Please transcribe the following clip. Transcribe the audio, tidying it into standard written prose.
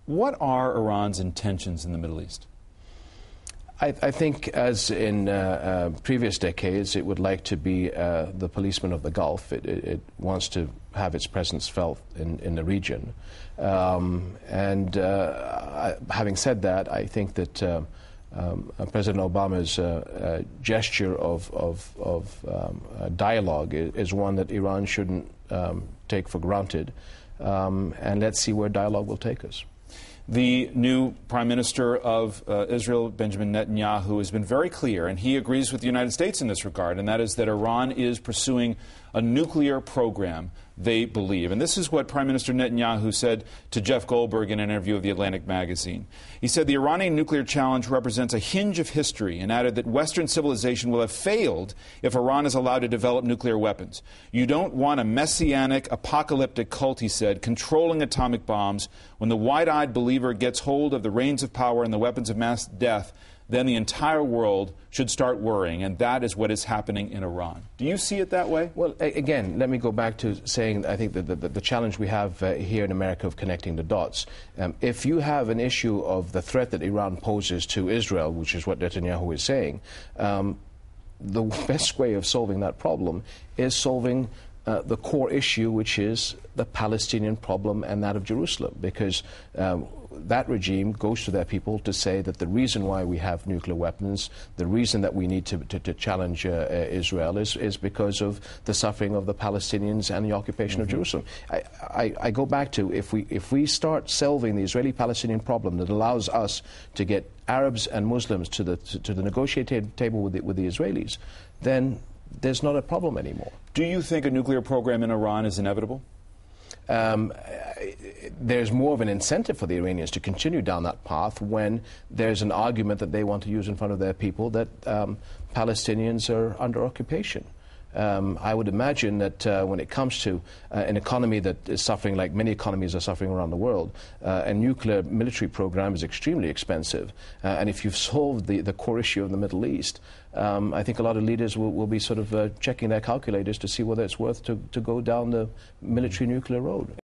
What are Iran's intentions in the Middle East? I think, as in previous decades, it would like to be the policeman of the Gulf. It wants to have its presence felt in the region. Having said that, I think that President Obama's gesture of dialogue is one that Iran shouldn't take for granted. And let's see where dialogue will take us. The new Prime Minister of Israel, Benjamin Netanyahu, has been very clear, and he agrees with the United States in this regard, and that is that Iran is pursuing a nuclear program, they believe. And this is what Prime Minister Netanyahu said to Jeff Goldberg in an interview with the Atlantic magazine. He said the Iranian nuclear challenge represents a hinge of history, and added that Western civilization will have failed if Iran is allowed to develop nuclear weapons. You don't want a messianic, apocalyptic cult, he said, controlling atomic bombs. When the wide-eyed believer gets hold of the reins of power and the weapons of mass death, then the entire world should start worrying, and that is what is happening in Iran. Do you see it that way? Well, again, let me go back to saying I think that the challenge we have here in America of connecting the dots. If you have an issue of the threat that Iran poses to Israel, which is what Netanyahu is saying, the best way of solving that problem is solving the core issue, which is the Palestinian problem and that of Jerusalem, because that regime goes to their people to say that the reason why we have nuclear weapons, the reason that we need to challenge Israel is because of the suffering of the Palestinians and the occupation of Jerusalem. I go back to if we start solving the Israeli-Palestinian problem that allows us to get Arabs and Muslims to the negotiating table with the Israelis, then there's not a problem anymore. Do you think a nuclear program in Iran is inevitable? There's more of an incentive for the Iranians to continue down that path when there's an argument that they want to use in front of their people that Palestinians are under occupation. I would imagine that when it comes to an economy that is suffering like many economies are suffering around the world, a nuclear military program is extremely expensive. And if you've solved the core issue of the Middle East, I think a lot of leaders will be sort of checking their calculators to see whether it's worth to go down the military nuclear road.